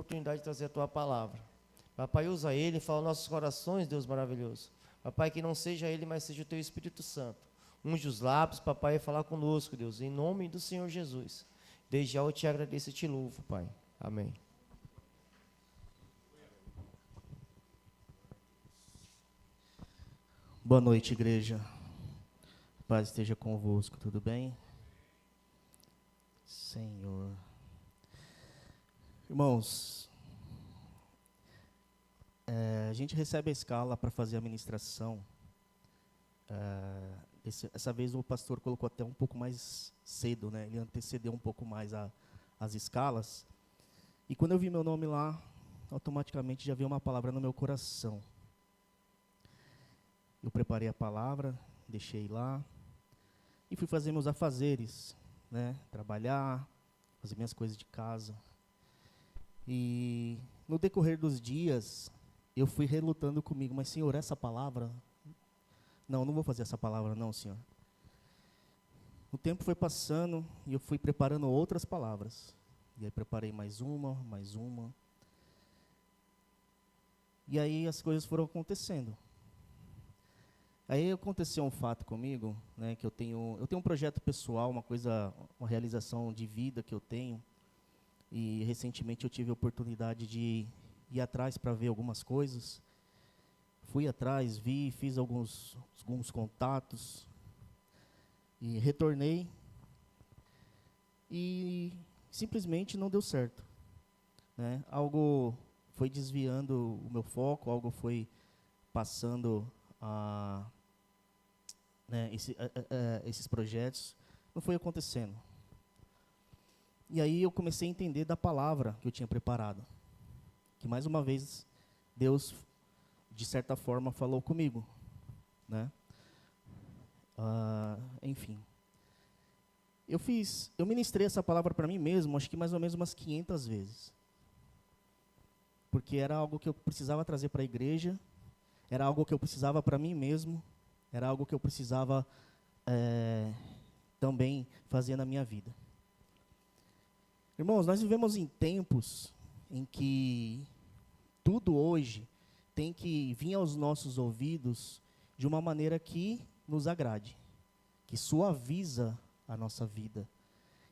oportunidade de trazer a tua palavra. Papai, usa ele, fala aos nossos corações, Deus maravilhoso. Papai, que não seja ele, mas seja o teu Espírito Santo. Unge os lábios, papai, e falar conosco, Deus, em nome do Senhor Jesus. Desde já eu te agradeço e te louvo, Pai. Amém. Boa noite, igreja. Paz esteja convosco, tudo bem? Senhor. Irmãos, a gente recebe a escala para fazer a ministração. Essa vez o pastor colocou até um pouco mais cedo, né? Ele antecedeu um pouco mais as escalas. E quando eu vi meu nome lá, automaticamente já veio uma palavra no meu coração. Eu preparei a palavra, deixei lá e fui fazer meus afazeres, né? Trabalhar, fazer minhas coisas de casa. E no decorrer dos dias, eu fui relutando comigo, mas Senhor, essa palavra... Não vou fazer essa palavra não, Senhor. O tempo foi passando e eu fui preparando outras palavras. E aí preparei mais uma. E aí as coisas foram acontecendo. Aí aconteceu um fato comigo, né, que eu tenho um projeto pessoal, uma realização de vida que eu tenho, e recentemente eu tive a oportunidade de ir atrás para ver algumas coisas. Fui atrás, fiz alguns contatos, e retornei, e simplesmente não deu certo, né? Algo foi desviando o meu foco, algo foi passando né, esses projetos, não foi acontecendo. E aí eu comecei a entender da palavra que eu tinha preparado, que mais uma vez Deus, de certa forma, falou comigo, né? Enfim, eu ministrei essa palavra para mim mesmo, acho que mais ou menos umas 500 vezes, porque era algo que eu precisava trazer para a igreja, era algo que eu precisava para mim mesmo, era algo que eu precisava também fazer na minha vida. Irmãos, nós vivemos em tempos em que tudo hoje tem que vir aos nossos ouvidos de uma maneira que nos agrade, que suaviza a nossa vida.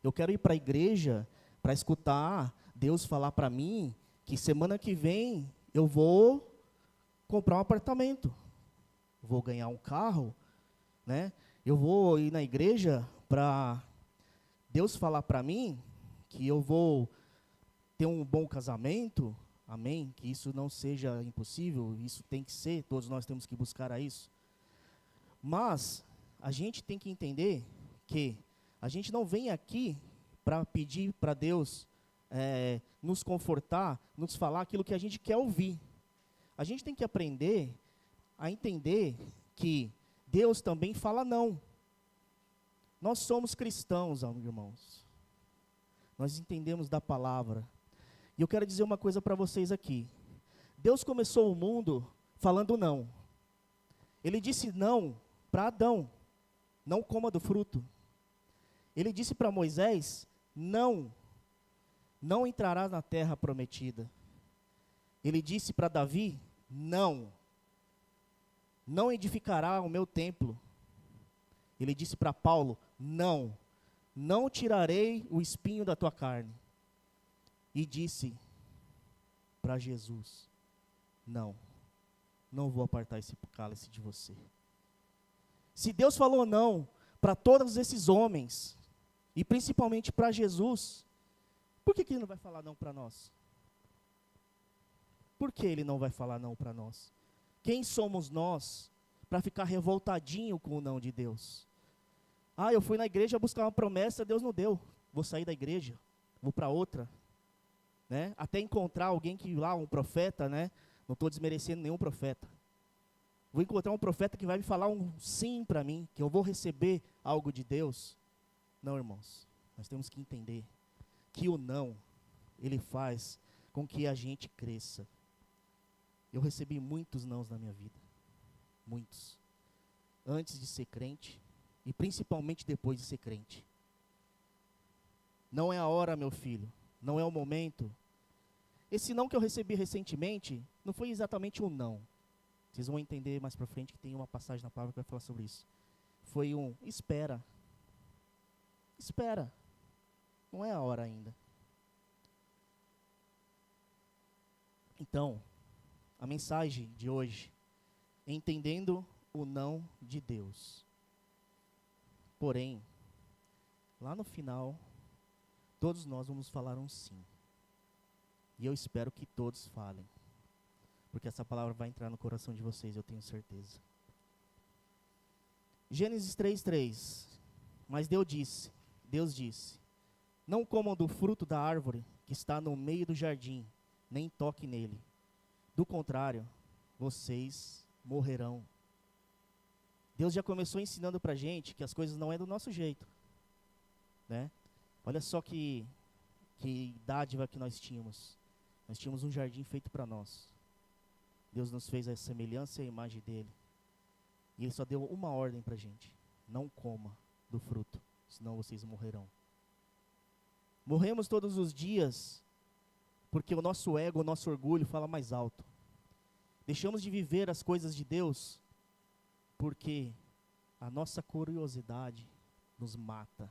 Eu quero ir para a igreja para escutar Deus falar para mim que semana que vem eu vou comprar um apartamento, vou ganhar um carro, né? Eu vou ir na igreja para Deus falar para mim que eu vou ter um bom casamento, amém? Que isso não seja impossível, isso tem que ser, todos nós temos que buscar a isso. Mas a gente tem que entender que a gente não vem aqui para pedir para Deus nos confortar, nos falar aquilo que a gente quer ouvir. A gente tem que aprender a entender que Deus também fala não. Nós somos cristãos, irmãos. Nós entendemos da palavra. E eu quero dizer uma coisa para vocês aqui. Deus começou o mundo falando não. Ele disse não para Adão. Não coma do fruto. Ele disse para Moisés, não entrarás na terra prometida. Ele disse para Davi, não edificará o meu templo. Ele disse para Paulo, não tirarei o espinho da tua carne. E disse para Jesus, não vou apartar esse cálice de você. Se Deus falou não para todos esses homens, e principalmente para Jesus, por que Ele não vai falar não para nós? Por que Ele não vai falar não para nós? Quem somos nós para ficar revoltadinho com o não de Deus? Eu fui na igreja buscar uma promessa, Deus não deu. Vou sair da igreja, vou para outra. Né? Até encontrar alguém que lá, um profeta, né? Não estou desmerecendo nenhum profeta. Vou encontrar um profeta que vai me falar um sim para mim, que eu vou receber algo de Deus. Não, irmãos, nós temos que entender que o não, ele faz com que a gente cresça. Eu recebi muitos nãos na minha vida, muitos, antes de ser crente e principalmente depois de ser crente. Não é a hora, meu filho, não é o momento. Esse não que eu recebi recentemente, não foi exatamente um não. Vocês vão entender mais pra frente que tem uma passagem na palavra que vai falar sobre isso. Foi um espera. Espera. Não é a hora ainda. Então, a mensagem de hoje é entendendo o não de Deus. Porém, lá no final, todos nós vamos falar um sim. E eu espero que todos falem. Porque essa palavra vai entrar no coração de vocês, eu tenho certeza. Gênesis 3:3. Mas Deus disse, não comam do fruto da árvore que está no meio do jardim, nem toque nele. Do contrário, vocês morrerão. Deus já começou ensinando pra gente que as coisas não é do nosso jeito, né? Olha só que dádiva que nós tínhamos. Nós tínhamos um jardim feito para nós. Deus nos fez a semelhança e a imagem dele. E ele só deu uma ordem pra gente: não coma do fruto, senão vocês morrerão. Morremos todos os dias porque o nosso ego, o nosso orgulho fala mais alto. Deixamos de viver as coisas de Deus porque a nossa curiosidade nos mata.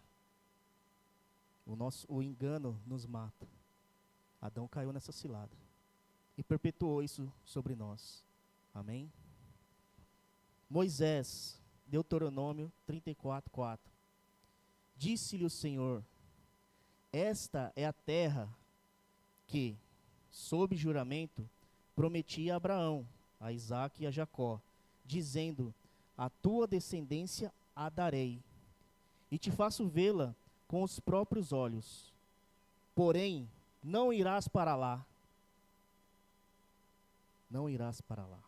O engano nos mata. Adão caiu nessa cilada e perpetuou isso sobre nós. Amém? Moisés, Deuteronômio 34:4. Disse-lhe o Senhor: esta é a terra que, sob juramento, prometi a Abraão, a Isaque e a Jacó, dizendo: a tua descendência a darei, e te faço vê-la com os próprios olhos. Porém, não irás para lá. Não irás para lá.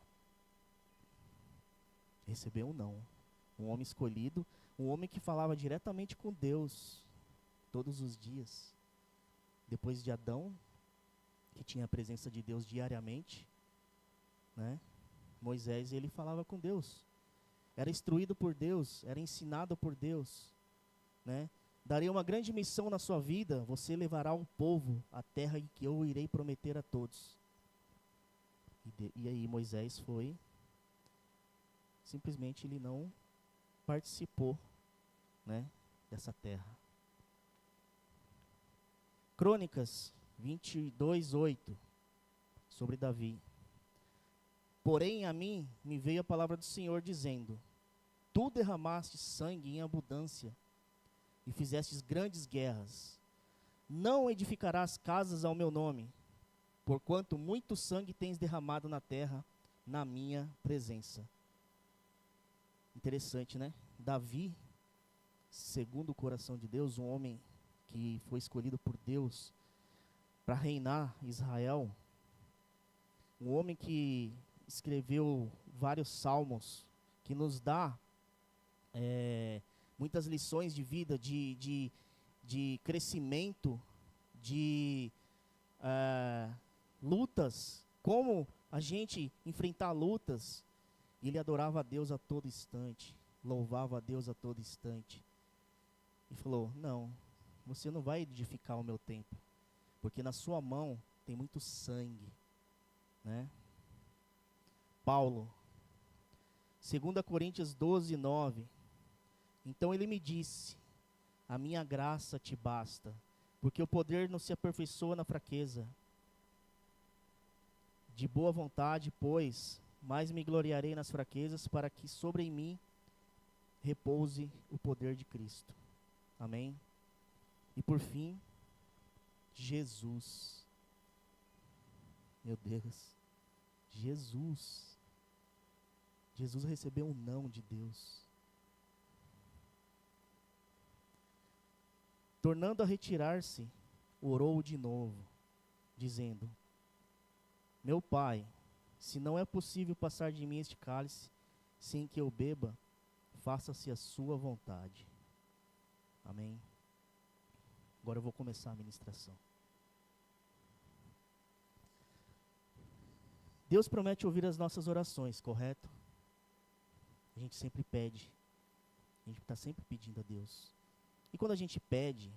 Recebeu um não. Um homem escolhido, um homem que falava diretamente com Deus todos os dias. Depois de Adão, que tinha a presença de Deus diariamente, né? Moisés, ele falava com Deus. Era instruído por Deus, era ensinado por Deus, né? Darei uma grande missão na sua vida, você levará o povo à terra em que eu irei prometer a todos. E aí Moisés foi, simplesmente ele não participou, né, dessa terra. Crônicas 22:8, sobre Davi. Porém a mim me veio a palavra do Senhor dizendo: tu derramaste sangue em abundância e fizestes grandes guerras. Não edificarás casas ao meu nome, porquanto muito sangue tens derramado na terra, na minha presença. Interessante, né? Davi, segundo o coração de Deus, um homem que foi escolhido por Deus para reinar Israel, um homem que escreveu vários salmos, que nos dá muitas lições de vida, de crescimento, de lutas, como a gente enfrentar lutas. Ele adorava a Deus a todo instante, louvava a Deus a todo instante. E falou: não, você não vai edificar o meu templo, porque na sua mão tem muito sangue, né? Paulo, 2 Coríntios 12:9. Então ele me disse: a minha graça te basta, porque o poder não se aperfeiçoa na fraqueza. De boa vontade, pois, mais me gloriarei nas fraquezas, para que sobre mim repouse o poder de Cristo. Amém? E por fim, Jesus. Meu Deus. Jesus. Jesus recebeu um não de Deus. Tornando a retirar-se, orou de novo, dizendo: meu Pai, se não é possível passar de mim este cálice, sem que eu beba, faça-se a sua vontade. Amém? Agora eu vou começar a ministração. Deus promete ouvir as nossas orações, correto? A gente sempre pede. A gente está sempre pedindo a Deus. E quando a gente pede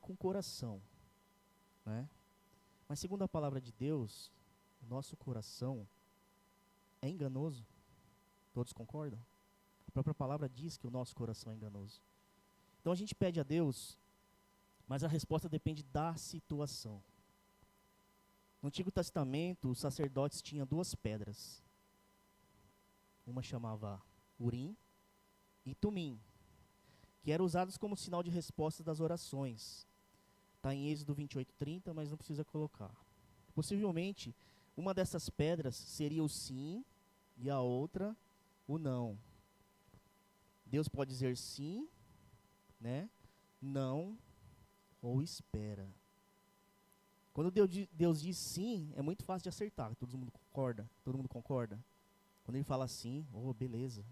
com coração. né? Mas segundo a palavra de Deus, o nosso coração é enganoso. Todos concordam? A própria palavra diz que o nosso coração é enganoso. Então a gente pede a Deus, mas a resposta depende da situação. No Antigo Testamento, os sacerdotes tinham 2 pedras. Uma chamava Urim e Tumim, que eram usados como sinal de resposta das orações. Está em Êxodo 28:30, mas não precisa colocar. Possivelmente, uma dessas pedras seria o sim e a outra o não. Deus pode dizer sim, né? Não ou espera. Quando Deus diz sim, é muito fácil de acertar. Todo mundo concorda? Todo mundo concorda? Quando ele fala sim, oh, beleza.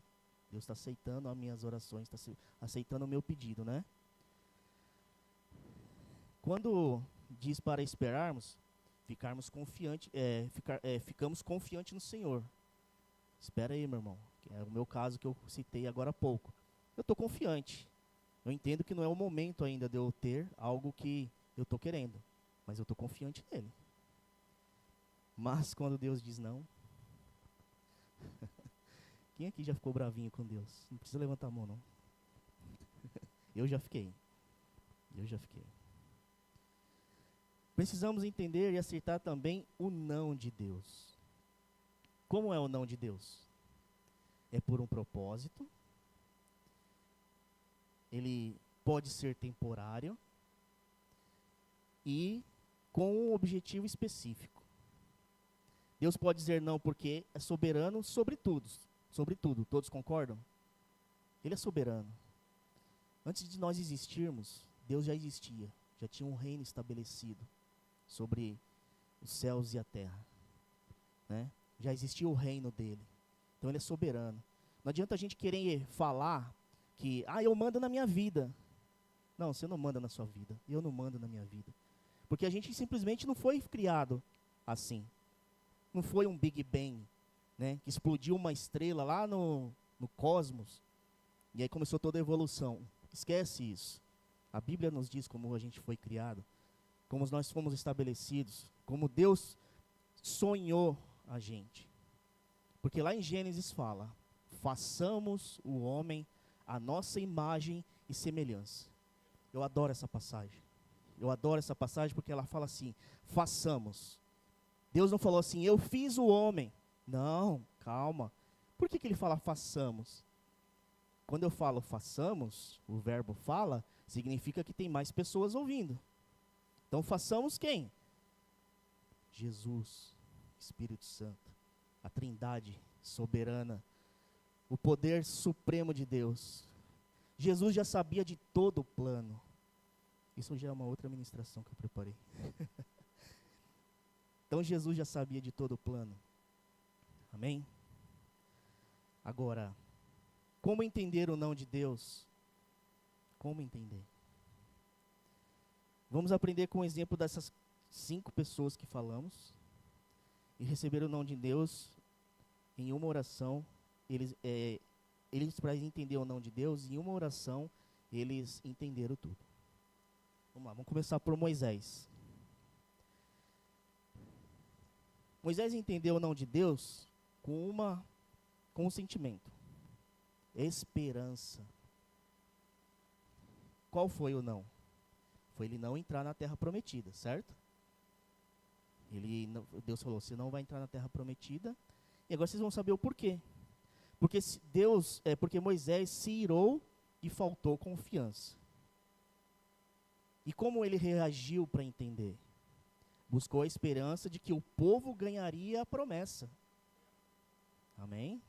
Deus está aceitando as minhas orações, está aceitando o meu pedido, né? Quando diz para esperarmos, ficamos confiantes no Senhor. Espera aí, meu irmão. Que é o meu caso que eu citei agora há pouco. Eu estou confiante. Eu entendo que não é o momento ainda de eu ter algo que eu estou querendo. Mas eu estou confiante nele. Mas quando Deus diz não... Quem aqui já ficou bravinho com Deus? Não precisa levantar a mão, não. Eu já fiquei. Precisamos entender e acertar também o não de Deus. Como é o não de Deus? É por um propósito. Ele pode ser temporário. E com um objetivo específico. Deus pode dizer não porque é soberano sobre tudo. Sobre tudo. Todos concordam? Ele é soberano. Antes de nós existirmos, Deus já existia. Já tinha um reino estabelecido sobre os céus e a terra, né? Já existia o reino dele. Então ele é soberano. Não adianta a gente querer falar que, eu mando na minha vida. Não, você não manda na sua vida. Eu não mando na minha vida. Porque a gente simplesmente não foi criado assim. Não foi um Big Bang, né? Que explodiu uma estrela lá no cosmos. E aí começou toda a evolução. Esquece isso. A Bíblia nos diz como a gente foi criado. Como nós fomos estabelecidos, como Deus sonhou a gente. Porque lá em Gênesis fala, façamos o homem à nossa imagem e semelhança. Eu adoro essa passagem. Eu adoro essa passagem porque ela fala assim, façamos. Deus não falou assim, eu fiz o homem. Não, calma. Por que ele fala façamos? Quando eu falo façamos, o verbo fala, significa que tem mais pessoas ouvindo. Então façamos quem? Jesus, Espírito Santo, a Trindade soberana, o poder supremo de Deus. Jesus já sabia de todo o plano. Isso já é uma outra ministração que eu preparei. Então Jesus já sabia de todo o plano. Amém? Agora, como entender o não de Deus? Como entender? Vamos aprender com o exemplo dessas 5 pessoas que falamos e receber o não de Deus em uma oração. Eles para entender o não de Deus, em uma oração, eles entenderam tudo. Vamos lá, vamos começar por Moisés. Moisés entendeu o não de Deus com um sentimento. Esperança. Qual foi o não? Foi ele não entrar na terra prometida, certo? Deus falou, você não vai entrar na terra prometida. E agora vocês vão saber o porquê. Porque Moisés se irou e faltou confiança. E como ele reagiu para entender? Buscou a esperança de que o povo ganharia a promessa. Amém?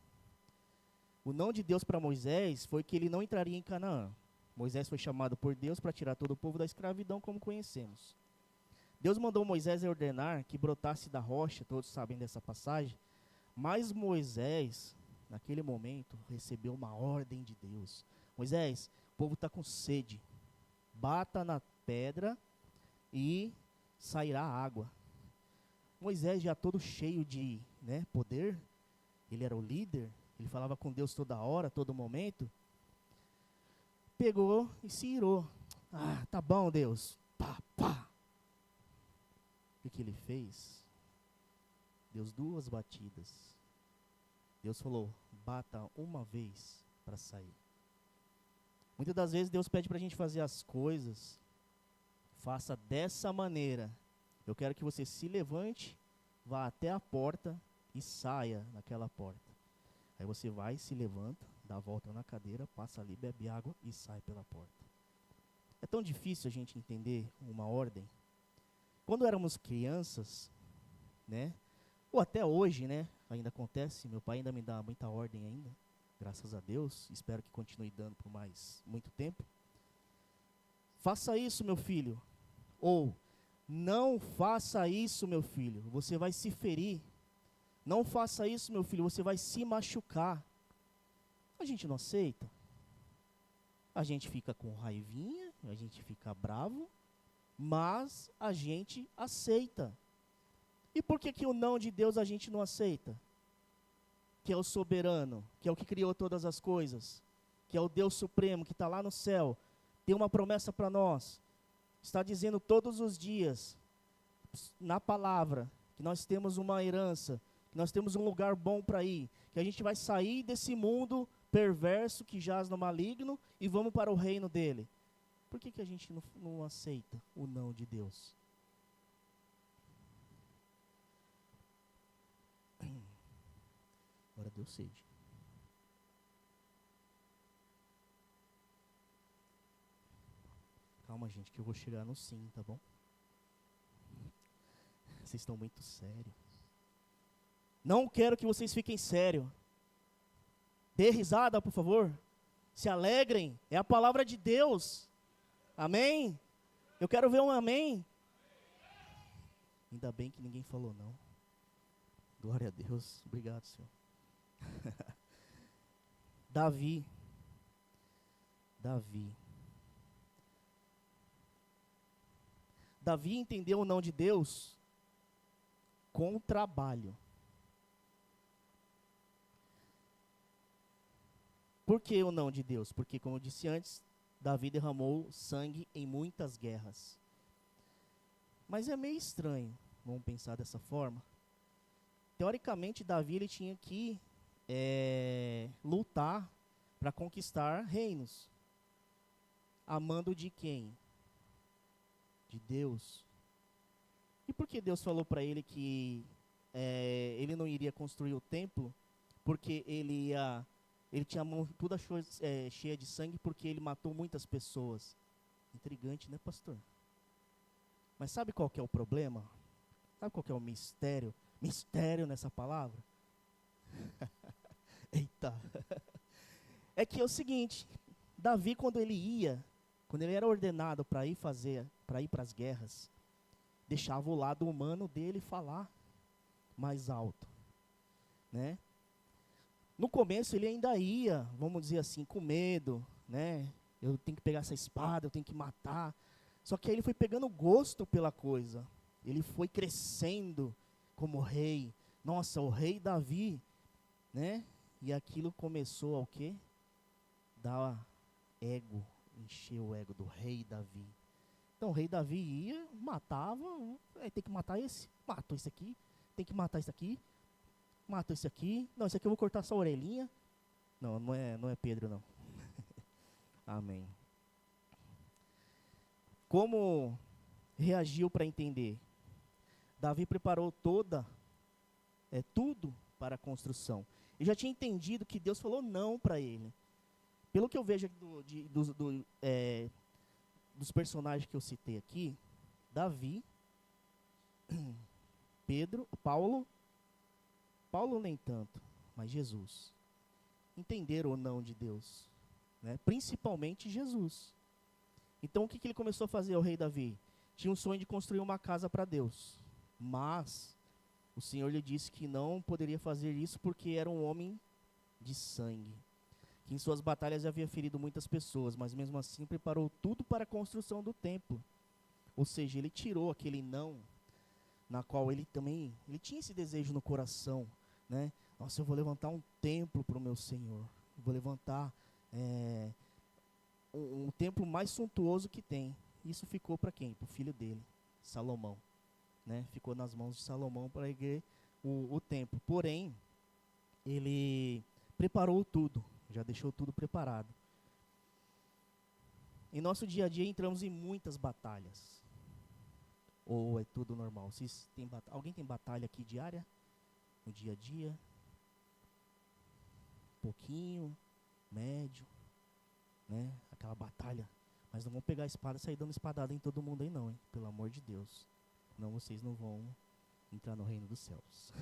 O não de Deus para Moisés foi que ele não entraria em Canaã. Moisés foi chamado por Deus para tirar todo o povo da escravidão, como conhecemos. Deus mandou Moisés ordenar que brotasse da rocha, todos sabem dessa passagem, mas Moisés, naquele momento, recebeu uma ordem de Deus. Moisés, o povo está com sede, bata na pedra e sairá água. Moisés, já todo cheio de poder, ele era o líder, ele falava com Deus toda hora, todo momento, pegou e se irou. Tá bom, Deus. Pá, pá. O que ele fez? Deu 2 batidas. Deus falou, bata uma vez para sair. Muitas das vezes Deus pede para a gente fazer as coisas, faça dessa maneira. Eu quero que você se levante, vá até a porta e saia naquela porta. Aí você vai, se levanta, dá a volta na cadeira, passa ali, bebe água e sai pela porta. É tão difícil a gente entender uma ordem. Quando éramos crianças, né? Ou até hoje, né? Ainda acontece, meu pai ainda me dá muita ordem ainda. Graças a Deus, espero que continue dando por mais muito tempo. Faça isso, meu filho. Ou, não faça isso, meu filho, você vai se ferir. Não faça isso, meu filho, você vai se machucar. A gente não aceita. A gente fica com raivinha, a gente fica bravo, mas a gente aceita. E por que que o não de Deus a gente não aceita? Que é o soberano, que é o que criou todas as coisas, que é o Deus supremo, que está lá no céu, tem uma promessa para nós, está dizendo todos os dias, na palavra, que nós temos uma herança, que nós temos um lugar bom para ir, que a gente vai sair desse mundo perverso que jaz no maligno e vamos para o reino dele. Por que que a gente não aceita o não de Deus? Agora deu sede. Calma, gente, que eu vou chegar no sim, tá bom? Vocês estão muito sérios. Não quero que vocês fiquem sérios. Dê risada, por favor. Se alegrem. É a palavra de Deus. Amém? Eu quero ver um amém. Ainda bem que ninguém falou não. Glória a Deus. Obrigado, Senhor. Davi. Davi entendeu o não de Deus com trabalho. Por que o não de Deus? Porque, como eu disse antes, Davi derramou sangue em muitas guerras. Mas é meio estranho, vamos pensar dessa forma. Teoricamente, Davi ele tinha que lutar para conquistar reinos. Amando de quem? De Deus. E por que Deus falou para ele que ele não iria construir o templo? Porque ele tinha a mão toda cheia de sangue, porque ele matou muitas pessoas. Intrigante, né, pastor? Mas sabe qual que é o problema? Sabe qual que é o mistério? Mistério nessa palavra? Eita. É que é o seguinte, Davi quando ele era ordenado para ir para as guerras, deixava o lado humano dele falar mais alto, né? No começo ele ainda ia, vamos dizer assim, com medo, né? Eu tenho que pegar essa espada, eu tenho que matar. Só que aí ele foi pegando gosto pela coisa. Ele foi crescendo como rei. Nossa, o rei Davi, né? E aquilo começou ao quê? Dar ego, encher o ego do rei Davi. Então o rei Davi ia, matava, tem que matar esse, matou esse aqui, tem que matar esse aqui, mata esse aqui, não, esse aqui eu vou cortar só a orelhinha. Não é Pedro não. Amém. Como reagiu para entender? Davi preparou tudo para a construção. Ele já tinha entendido que Deus falou não para ele. Pelo que eu vejo dos personagens que eu citei aqui, Davi, Pedro, Paulo nem tanto, mas Jesus. Entenderam o não de Deus, né? Principalmente Jesus. Então o que ele começou a fazer, o rei Davi? Tinha um sonho de construir uma casa para Deus, mas o Senhor lhe disse que não poderia fazer isso porque era um homem de sangue, que em suas batalhas havia ferido muitas pessoas, mas mesmo assim preparou tudo para a construção do templo. Ou seja, ele tirou aquele não, na qual ele tinha esse desejo no coração, né? Nossa, eu vou levantar um templo para o meu Senhor, eu vou levantar um templo mais suntuoso que tem. Isso ficou para quem? Para o filho dele, Salomão. né? Ficou nas mãos de Salomão para erguer o templo. Porém, ele preparou tudo, já deixou tudo preparado. Em nosso dia a dia entramos em muitas batalhas. Ou é tudo normal? Alguém tem batalha aqui diária? No dia a dia? Pouquinho, médio, né? Aquela batalha. Mas não vão pegar a espada e sair dando espadada em todo mundo aí não, hein? Pelo amor de Deus. Senão vocês não vão entrar no reino dos céus.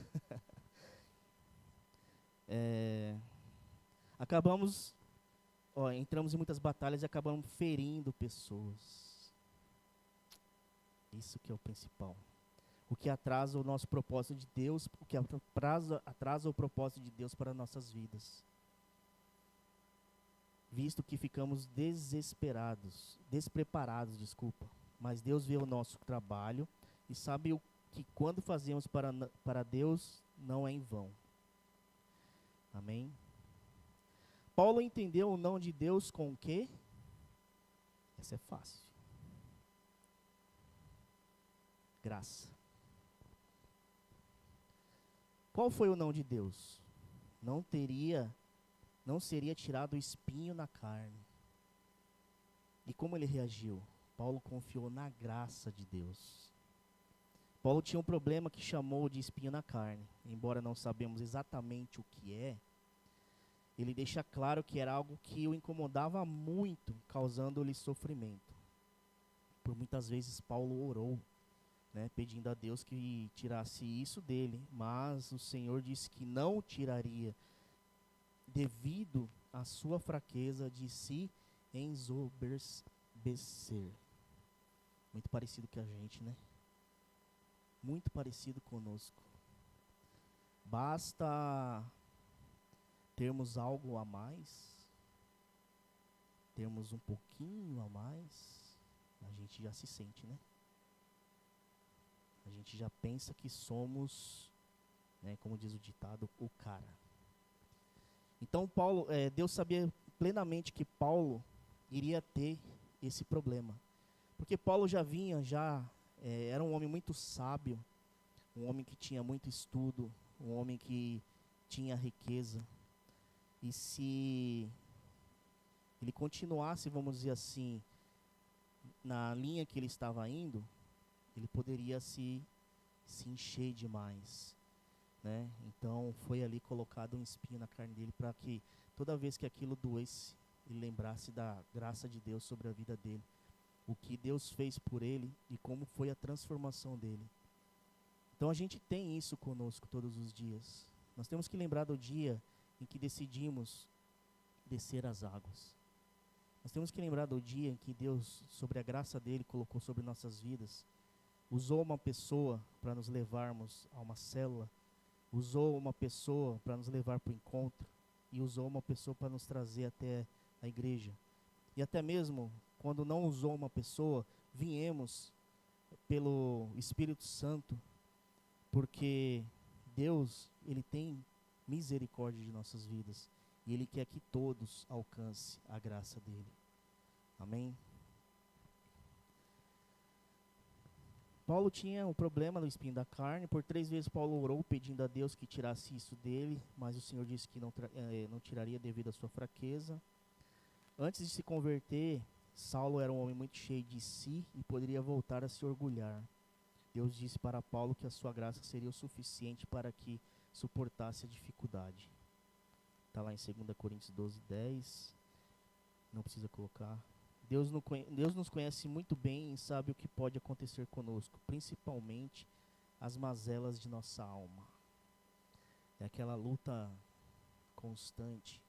Entramos em muitas batalhas e acabamos ferindo pessoas. Isso que é o principal. O que atrasa o nosso propósito de Deus, o que atrasa o propósito de Deus para nossas vidas. Visto que ficamos despreparados, mas Deus vê o nosso trabalho e sabe que quando fazemos para Deus, não é em vão. Amém? Paulo entendeu o não de Deus com o quê? Essa é fácil. Graça. Qual foi o não de Deus? Não seria tirado o espinho na carne. E como ele reagiu? Paulo confiou na graça de Deus. Paulo tinha um problema que chamou de espinho na carne. Embora não sabemos exatamente o que é, ele deixa claro que era algo que o incomodava muito, causando-lhe sofrimento. Por muitas vezes Paulo orou, né, pedindo a Deus que tirasse isso dele, mas o Senhor disse que não o tiraria, devido à sua fraqueza de se ensoberbecer. Muito parecido com a gente, né? Muito parecido conosco. Basta termos algo a mais, termos um pouquinho a mais, a gente já se sente, né? A gente já pensa que somos, né, como diz o ditado, o cara. Então Deus sabia plenamente que Paulo iria ter esse problema. Porque Paulo era um homem muito sábio, um homem que tinha muito estudo, um homem que tinha riqueza. E se ele continuasse, vamos dizer assim, na linha que ele estava indo, ele poderia se encher demais, né? Então foi ali colocado um espinho na carne dele para que toda vez que aquilo doesse, ele lembrasse da graça de Deus sobre a vida dele, o que Deus fez por ele e como foi a transformação dele. Então a gente tem isso conosco todos os dias. Nós temos que lembrar do dia em que decidimos descer as águas. Nós temos que lembrar do dia em que Deus, sobre a graça dele, colocou sobre nossas vidas, usou uma pessoa para nos levarmos a uma célula, usou uma pessoa para nos levar para o encontro e usou uma pessoa para nos trazer até a igreja. E até mesmo quando não usou uma pessoa, viemos pelo Espírito Santo, porque Deus, ele tem misericórdia de nossas vidas e ele quer que todos alcancem a graça dele. Amém? Paulo tinha um problema no espinho da carne. Por 3 vezes Paulo orou pedindo a Deus que tirasse isso dele, mas o Senhor disse que não tiraria devido à sua fraqueza. Antes de se converter, Saulo era um homem muito cheio de si e poderia voltar a se orgulhar. Deus disse para Paulo que a sua graça seria o suficiente para que suportasse a dificuldade. Está lá em 2 Coríntios 12:10. Não precisa colocar. Deus nos conhece muito bem e sabe o que pode acontecer conosco, principalmente as mazelas de nossa alma. É aquela luta constante,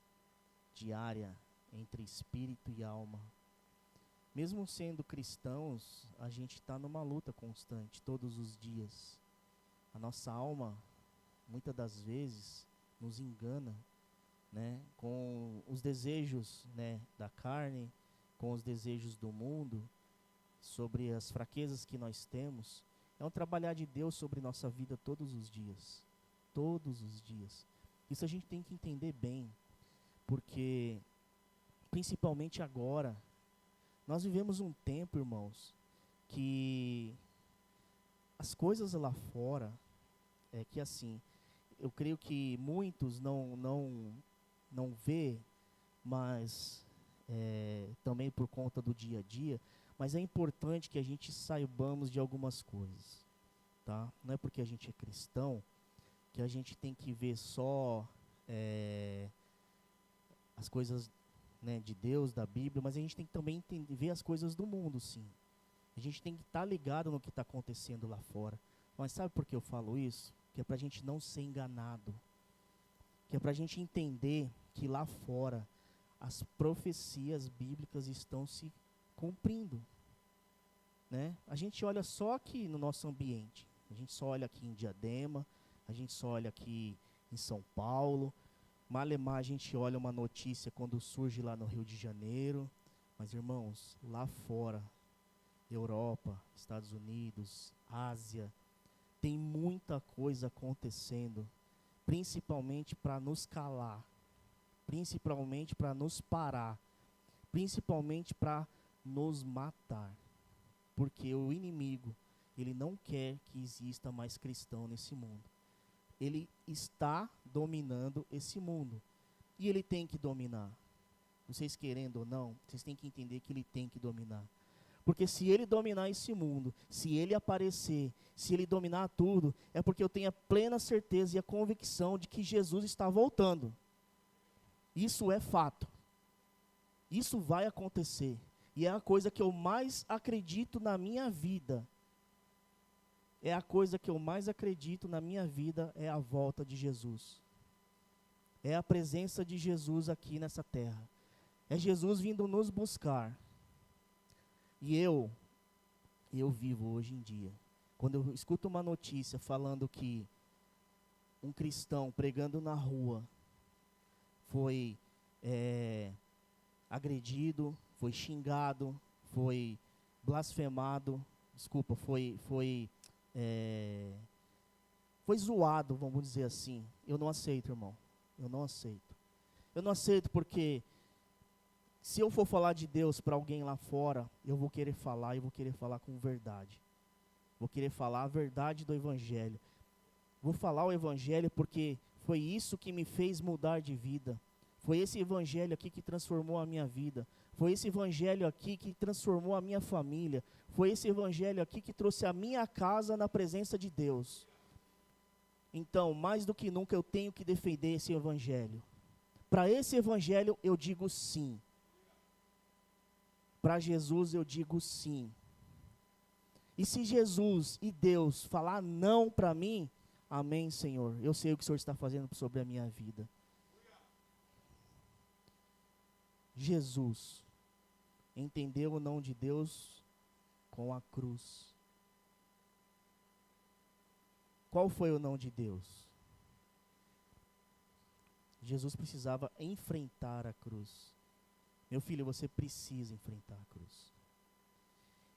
diária, entre espírito e alma. Mesmo sendo cristãos, a gente está numa luta constante, todos os dias. A nossa alma, muitas das vezes, nos engana, né, com os desejos, né, da carne, com os desejos do mundo, sobre as fraquezas que nós temos. É um trabalhar de Deus sobre nossa vida todos os dias. Todos os dias. Isso a gente tem que entender bem, porque, principalmente agora, nós vivemos um tempo, irmãos, que as coisas lá fora, é que assim, eu creio que muitos não vê, mas também por conta do dia a dia, mas é importante que a gente saibamos de algumas coisas, tá? Não é porque a gente é cristão que a gente tem que ver só as coisas, né, de Deus, da Bíblia, mas a gente tem que também ver as coisas do mundo, sim. A gente tem que estar ligado no que está acontecendo lá fora. Mas sabe por que eu falo isso? Que é para a gente não ser enganado. Que é para a gente entender que lá fora as profecias bíblicas estão se cumprindo, né? A gente olha só aqui no nosso ambiente. A gente só olha aqui em Diadema, a gente só olha aqui em São Paulo. Malemar a gente olha uma notícia quando surge lá no Rio de Janeiro. Mas, irmãos, lá fora, Europa, Estados Unidos, Ásia, tem muita coisa acontecendo, principalmente para nos calar, principalmente para nos parar, principalmente para nos matar. Porque o inimigo, ele não quer que exista mais cristão nesse mundo. Ele está dominando esse mundo. E ele tem que dominar. Vocês querendo ou não, vocês têm que entender que ele tem que dominar. Porque se ele dominar esse mundo, se ele aparecer, se ele dominar tudo, é porque eu tenho a plena certeza e a convicção de que Jesus está voltando. Isso é fato. Isso vai acontecer. E é a coisa que eu mais acredito na minha vida. É a coisa que eu mais acredito na minha vida, é a volta de Jesus. É a presença de Jesus aqui nessa terra. É Jesus vindo nos buscar. E eu vivo hoje em dia. Quando eu escuto uma notícia falando que um cristão pregando na rua foi agredido, foi xingado, foi blasfemado, desculpa, foi zoado, vamos dizer assim. Eu não aceito, irmão. Eu não aceito. Eu não aceito porque se eu for falar de Deus para alguém lá fora, eu vou querer falar e vou querer falar com verdade. Vou querer falar a verdade do Evangelho. Vou falar o Evangelho porque foi isso que me fez mudar de vida. Foi esse Evangelho aqui que transformou a minha vida. Foi esse Evangelho aqui que transformou a minha família. Foi esse Evangelho aqui que trouxe a minha casa na presença de Deus. Então, mais do que nunca, eu tenho que defender esse Evangelho. Para esse Evangelho, eu digo sim. Para Jesus, eu digo sim. E se Jesus e Deus falar não para mim, amém, Senhor. Eu sei o que o Senhor está fazendo sobre a minha vida. Jesus entendeu o não de Deus com a cruz. Qual foi o não de Deus? Jesus precisava enfrentar a cruz. Meu filho, você precisa enfrentar a cruz.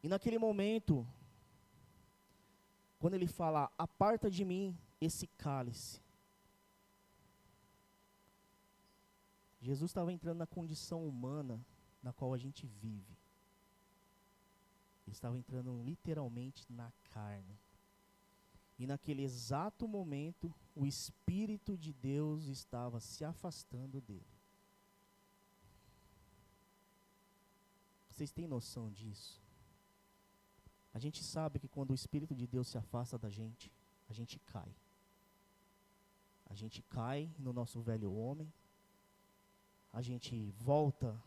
E naquele momento, quando ele fala, aparta de mim esse cálice. Jesus estava entrando na condição humana na qual a gente vive. Ele estava entrando literalmente na carne. E naquele exato momento, o Espírito de Deus estava se afastando dele. Vocês têm noção disso? A gente sabe que quando o Espírito de Deus se afasta da gente, a gente cai. A gente cai no nosso velho homem. A gente volta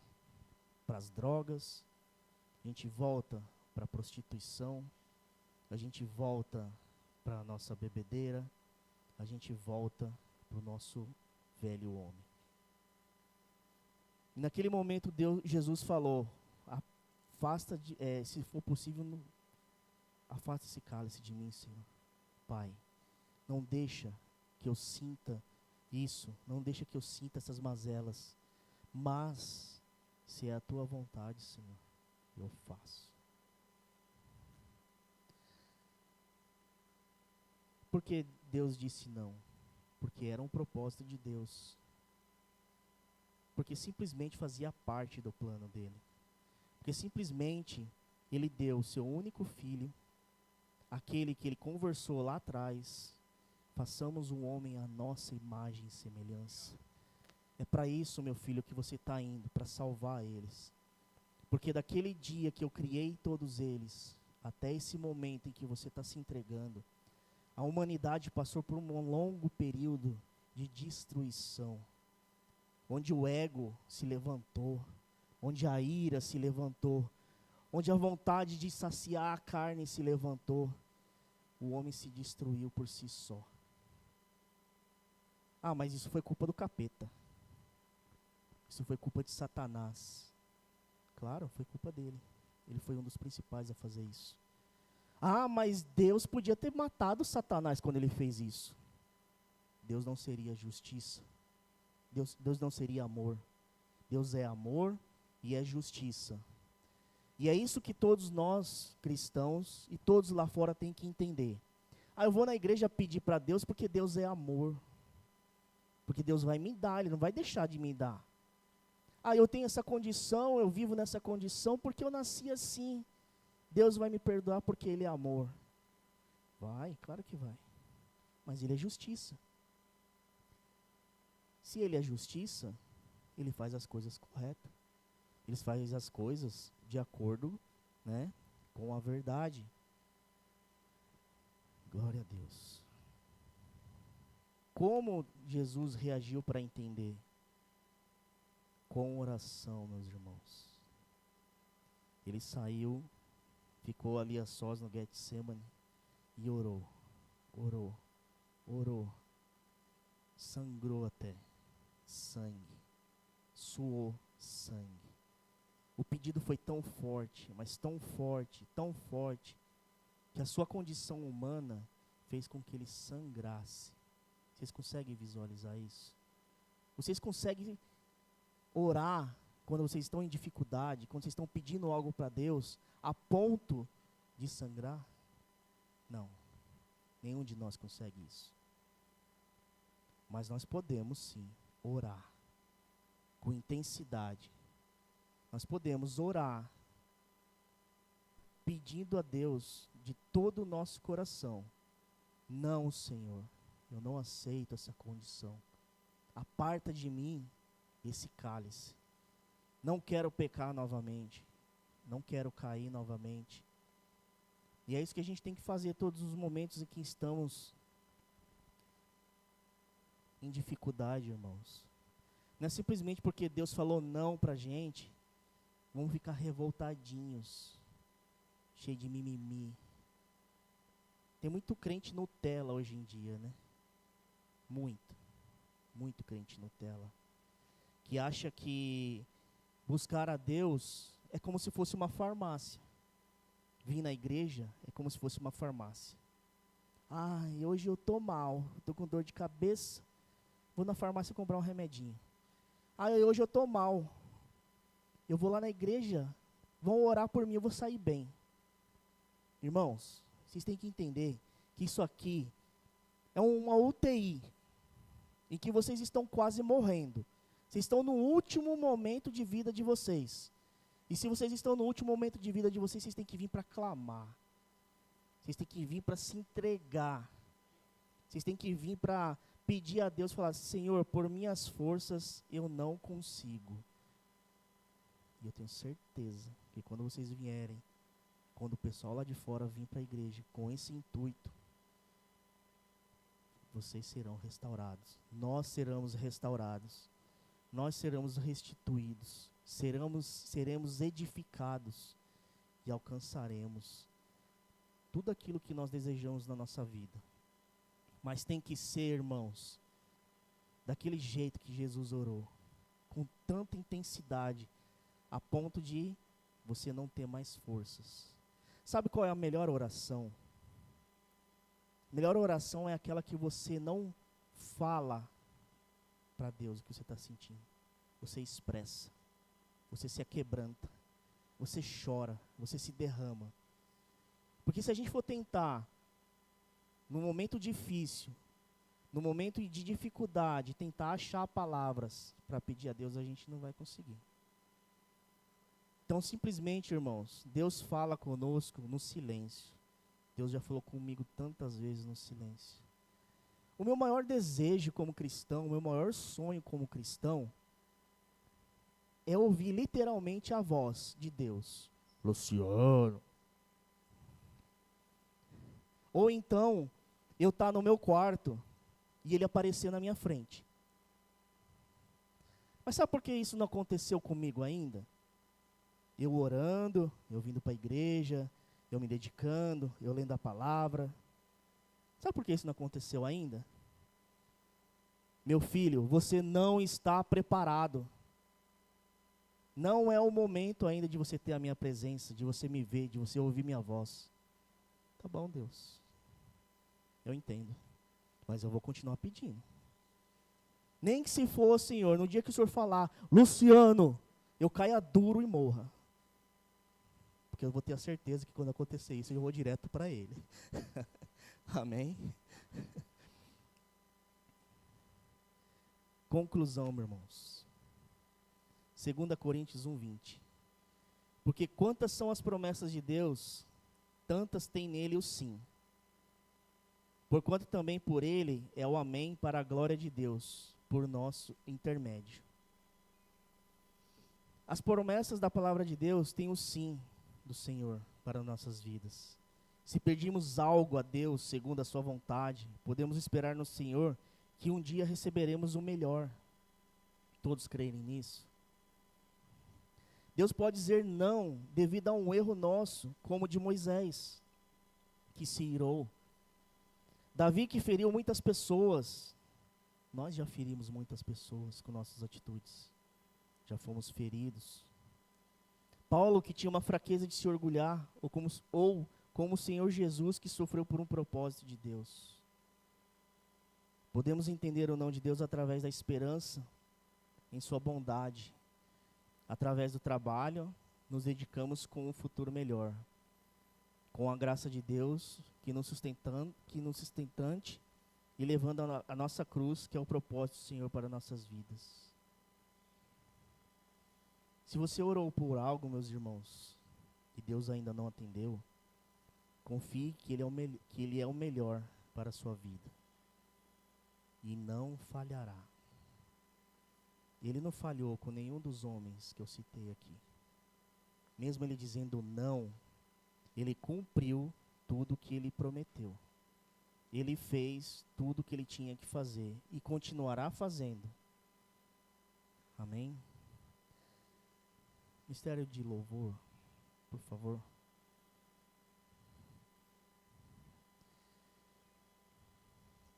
para as drogas. A gente volta para a prostituição. A gente volta para a nossa bebedeira. A gente volta para o nosso velho homem. E naquele momento Jesus falou, afasta, se for possível, afasta esse cálice de mim, Senhor. Pai, não deixa que eu sinta isso, não deixa que eu sinta essas mazelas, mas, se é a tua vontade, Senhor, eu faço. Por que Deus disse não? Porque era um propósito de Deus. Porque simplesmente fazia parte do plano dele. Porque simplesmente ele deu o seu único filho aquele que ele conversou lá atrás, façamos um homem à nossa imagem e semelhança. É para isso, meu filho, que você está indo, para salvar eles. Porque daquele dia que eu criei todos eles, até esse momento em que você está se entregando, a humanidade passou por um longo período de destruição, onde o ego se levantou, onde a ira se levantou, onde a vontade de saciar a carne se levantou. O homem se destruiu por si só. Ah, mas isso foi culpa do capeta. Isso foi culpa de Satanás. Claro, foi culpa dele. Ele foi um dos principais a fazer isso. Ah, mas Deus podia ter matado Satanás quando ele fez isso. Deus não seria justiça. Deus não seria amor. Deus é amor e é justiça. E é isso que todos nós, cristãos, e todos lá fora têm que entender. Ah, eu vou na igreja pedir para Deus porque Deus é amor. Porque Deus vai me dar, Ele não vai deixar de me dar. Ah, eu tenho essa condição, eu vivo nessa condição porque eu nasci assim. Deus vai me perdoar porque Ele é amor. Vai, claro que vai. Mas Ele é justiça. Se Ele é justiça, Ele faz as coisas corretas. Ele faz as coisas de acordo, né, com a verdade. Glória a Deus. Como Jesus reagiu para entender? Com oração, meus irmãos. Ele saiu, ficou ali a sós no Getsemane e orou, orou, orou. Sangrou até sangue, suou sangue. O pedido foi tão forte, mas tão forte, que a sua condição humana fez com que ele sangrasse. Vocês conseguem visualizar isso? Vocês conseguem orar quando vocês estão em dificuldade, quando vocês estão pedindo algo para Deus, a ponto de sangrar? Não. Nenhum de nós consegue isso. Mas nós podemos sim orar com intensidade. Nós podemos orar pedindo a Deus de todo o nosso coração: não, Senhor, eu não aceito essa condição. Aparta de mim esse cálice. Não quero pecar novamente. Não quero cair novamente. E é isso que a gente tem que fazer todos os momentos em que estamos em dificuldade, irmãos. Não é simplesmente porque Deus falou não pra gente, vamos ficar revoltadinhos, cheio de mimimi. Tem muito crente Nutella hoje em dia, né? Muito crente Nutella, que acha que buscar a Deus é como se fosse uma farmácia. Vir na igreja é como se fosse uma farmácia. Ai, hoje eu tô mal, tô com dor de cabeça, vou na farmácia comprar um remedinho. Ai, hoje eu tô mal, eu vou lá na igreja, vão orar por mim, eu vou sair bem. Irmãos, vocês têm que entender que isso aqui é uma UTI, em que vocês estão quase morrendo. Vocês estão no último momento de vida de vocês. E se vocês estão no último momento de vida de vocês, vocês têm que vir para clamar. Vocês têm que vir para se entregar. Vocês têm que vir para pedir a Deus, falar: Senhor, por minhas forças eu não consigo. E eu tenho certeza que quando vocês vierem, quando o pessoal lá de fora vir para a igreja com esse intuito, vocês serão restaurados. Nós seremos restaurados. Nós seremos restituídos. Seremos edificados e alcançaremos tudo aquilo que nós desejamos na nossa vida. Mas tem que ser, irmãos, daquele jeito que Jesus orou, com tanta intensidade, a ponto de você não ter mais forças. Sabe qual é a melhor oração? A melhor oração é aquela que você não fala para Deus o que você está sentindo. Você expressa. Você se aquebranta, você chora, você se derrama. Porque se a gente for tentar, no momento difícil, no momento de dificuldade, tentar achar palavras para pedir a Deus, a gente não vai conseguir. Então, simplesmente, irmãos, Deus fala conosco no silêncio. Deus já falou comigo tantas vezes no silêncio. O meu maior desejo como cristão, o meu maior sonho como cristão, é ouvir literalmente a voz de Deus. Luciano. Ou então, eu estar no meu quarto e ele aparecer na minha frente. Mas sabe por que isso não aconteceu comigo ainda? Eu orando, eu vindo para a igreja, eu me dedicando, eu lendo a palavra. Sabe por que isso não aconteceu ainda? Meu filho, você não está preparado. Não é o momento ainda de você ter a minha presença, de você me ver, de você ouvir minha voz. Tá bom, Deus. Eu entendo. Mas eu vou continuar pedindo. Nem que se for, Senhor, no dia que o Senhor falar, Luciano, eu caia duro e morra. Porque eu vou ter a certeza que quando acontecer isso, eu vou direto para Ele. Amém? Conclusão, meus irmãos. 2 Coríntios 1:20. Porque quantas são as promessas de Deus, tantas tem nele o sim. Porquanto também por ele é o amém para a glória de Deus, por nosso intermédio. As promessas da palavra de Deus têm o sim do Senhor para nossas vidas. Se pedimos algo a Deus segundo a sua vontade, podemos esperar no Senhor que um dia receberemos o melhor. Todos creem nisso? Deus pode dizer não devido a um erro nosso, como o de Moisés, que se irou. Davi, que feriu muitas pessoas. Nós já ferimos muitas pessoas com nossas atitudes. Já fomos feridos. Paulo, que tinha uma fraqueza de se orgulhar, ou como o Senhor Jesus, que sofreu por um propósito de Deus. Podemos entender o não de Deus através da esperança em sua bondade. Através do trabalho, nos dedicamos com um futuro melhor. Com a graça de Deus, que nos sustentante e levando a nossa cruz, que é o propósito do Senhor para nossas vidas. Se você orou por algo, meus irmãos, e Deus ainda não atendeu, confie que Ele é o melhor para a sua vida. E não falhará. Ele não falhou com nenhum dos homens que eu citei aqui. Mesmo ele dizendo não, ele cumpriu tudo o que ele prometeu. Ele fez tudo o que ele tinha que fazer e continuará fazendo. Amém? Mistério de louvor, por favor.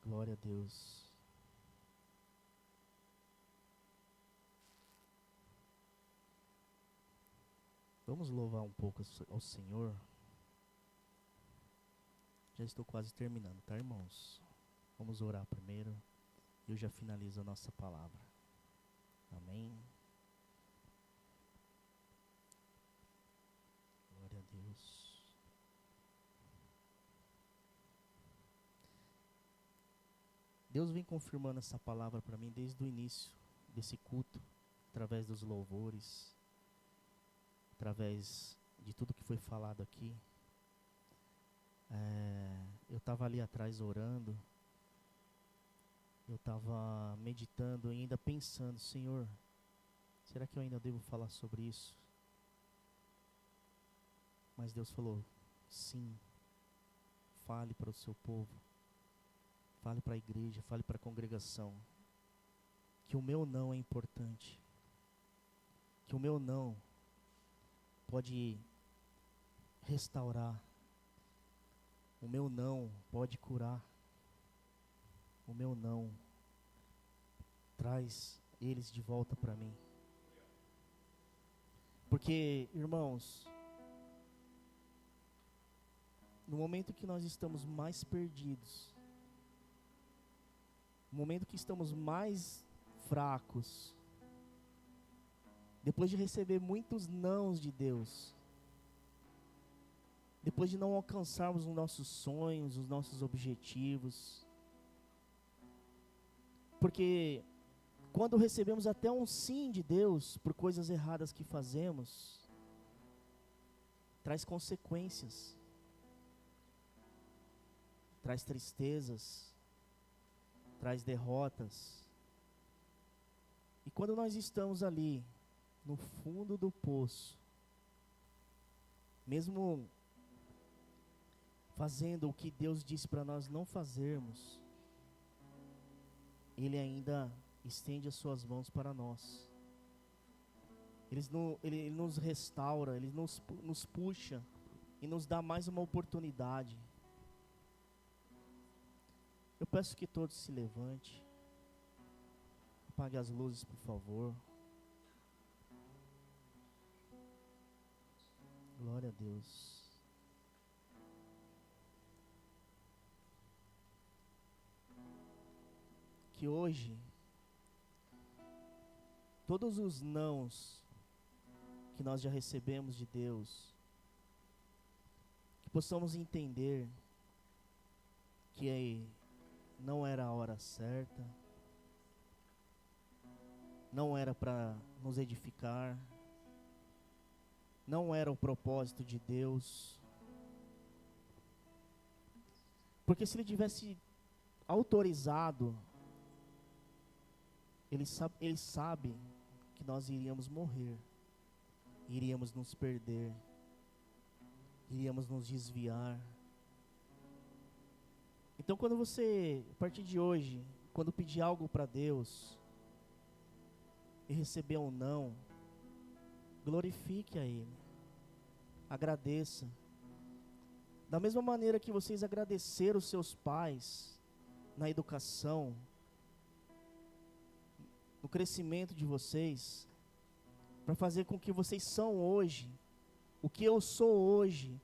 Glória a Deus. Vamos louvar um pouco ao Senhor. Já estou quase terminando, tá, irmãos? Vamos orar primeiro. E eu já finalizo a nossa palavra. Amém. Glória a Deus. Deus vem confirmando essa palavra para mim desde o início desse culto, através dos louvores, através de tudo que foi falado aqui. Eu estava ali atrás orando, eu estava meditando e ainda pensando, Senhor, será que eu ainda devo falar sobre isso? Mas Deus falou, sim, fale para o seu povo, fale para a igreja, fale para a congregação, que o meu não é importante, que o meu não pode restaurar, o meu não pode curar, o meu não traz eles de volta para mim. Porque, irmãos, no momento que nós estamos mais perdidos, no momento que estamos mais fracos, depois de receber muitos nãos de Deus, depois de não alcançarmos os nossos sonhos, os nossos objetivos, porque quando recebemos até um sim de Deus por coisas erradas que fazemos, traz consequências. traz tristezas, traz derrotas. E quando nós estamos ali, no fundo do poço, mesmo fazendo o que Deus disse para nós não fazermos, Ele ainda estende as suas mãos para nós. Ele nos restaura, Ele nos puxa e nos dá mais uma oportunidade. Eu peço que todos se levantem. Apague as luzes, por favor. Glória a Deus. Que hoje, todos os nãos que nós já recebemos de Deus, que possamos entender que não era a hora certa, não era para nos edificar, não era o propósito de Deus. Porque se Ele tivesse autorizado, Ele sabe que nós iríamos morrer, iríamos nos perder, iríamos nos desviar. Então quando você, a partir de hoje, quando pedir algo para Deus, e receber um não, glorifique a Ele, agradeça. Da mesma maneira que vocês agradeceram os seus pais na educação, no crescimento de vocês, para fazer com que vocês são hoje, o que eu sou hoje,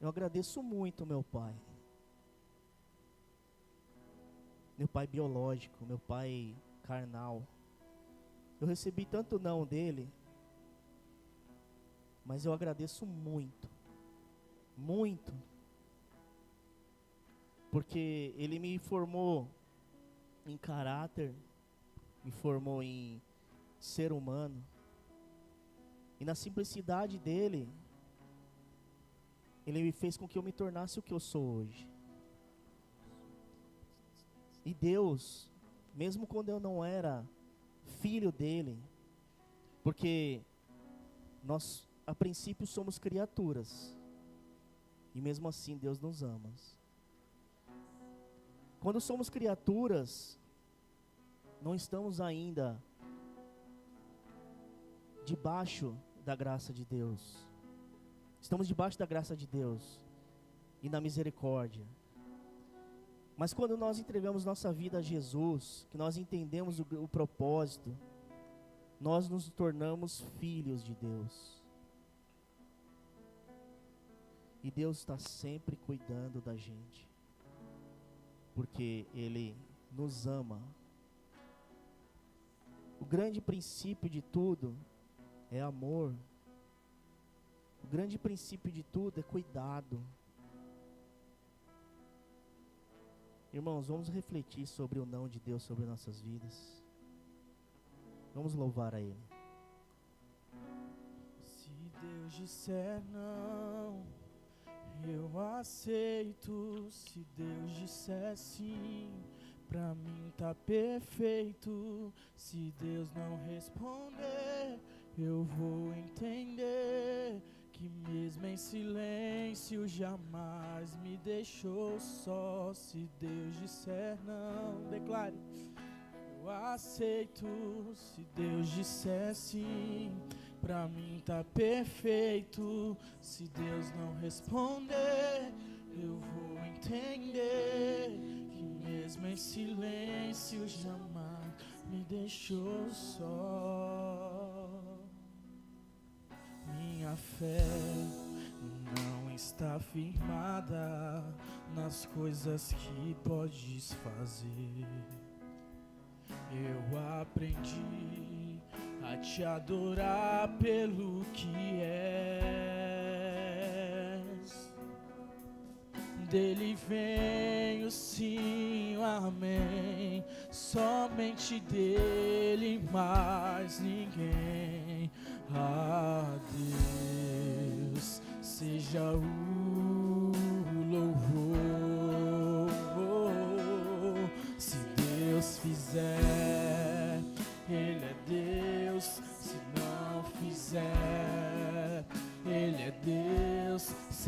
eu agradeço muito meu pai biológico, meu pai carnal. Eu recebi tanto não dele, mas eu agradeço muito, muito, porque ele me formou em caráter, me formou em ser humano, e na simplicidade dele, ele me fez com que eu me tornasse o que eu sou hoje. E Deus, mesmo quando eu não era filho dele, porque nós a princípio somos criaturas, e mesmo assim Deus nos ama. Quando somos criaturas, não estamos ainda debaixo da graça de Deus. Estamos debaixo da graça de Deus e na misericórdia. Mas quando nós entregamos nossa vida a Jesus, que nós entendemos o propósito, nós nos tornamos filhos de Deus. E Deus está sempre cuidando da gente, porque Ele nos ama. O grande princípio de tudo é amor. O grande princípio de tudo é cuidado. Irmãos, vamos refletir sobre o não de Deus sobre nossas vidas. Vamos louvar a Ele. Se Deus disser não, eu aceito. Se Deus disser sim, pra mim tá perfeito. Se Deus não responder, eu vou entender que mesmo em silêncio jamais me deixou só. Se Deus disser não, declare: eu aceito. Se Deus disser sim, pra mim tá perfeito. Se Deus não responder, eu vou entender que mesmo em silêncio jamais me deixou só. Minha fé não está firmada nas coisas que podes fazer. Eu aprendi a te adorar pelo que és. Dele vem o sim, o amém. Somente dele, mais ninguém. A Deus seja o louvor.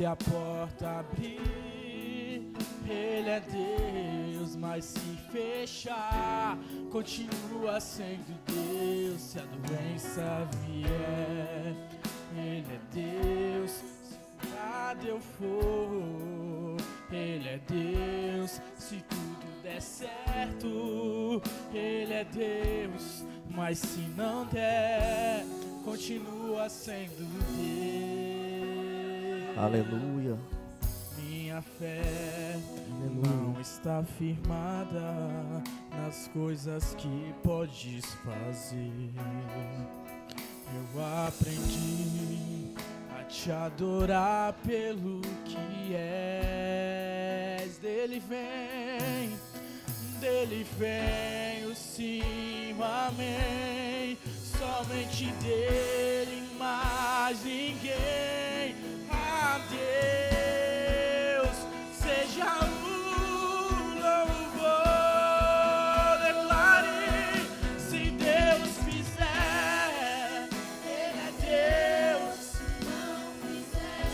se a porta abrir, Ele é Deus, mas se fechar, continua sendo Deus. Se a doença vier, Ele é Deus. Se nada eu for, Ele é Deus. Se tudo der certo, Ele é Deus. Mas se não der, continua sendo Deus. Aleluia. Minha fé não está firmada nas coisas que podes fazer. Eu aprendi a te adorar pelo que és. Dele vem o sim, amém. Somente dele, mais ninguém. A Deus seja o louvor. Declare, se Deus fizer, Ele é Deus. Se não fizer,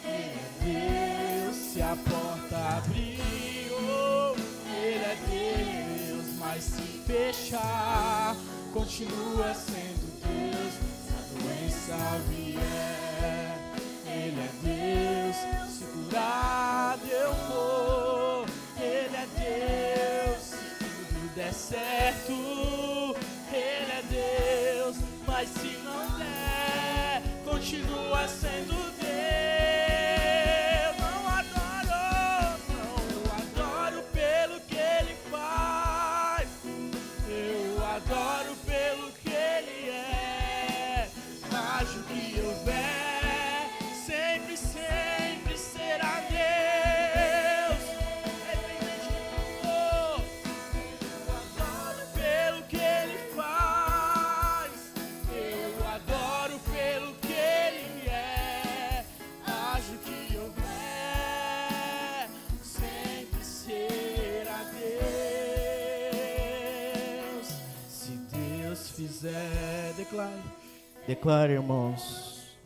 Ele é Deus. Se a porta abrir, oh, Ele é Deus. Mas se fechar, continua sendo Deus. Se a doença vier, Ele é Deus. Se curado eu for, Ele é Deus. Se tudo der certo, Ele é Deus. Mas se não der, continua sendo Deus. Não adoro, não, eu adoro pelo que Ele faz. Eu adoro pelo que Ele é. Acho que houver, sempre, sempre será Deus. Independente de tudo, eu adoro pelo que Ele faz. Eu adoro pelo que Ele é. Acho que houver, sempre será Deus. Se Deus fizer, declare. Declare, irmãos.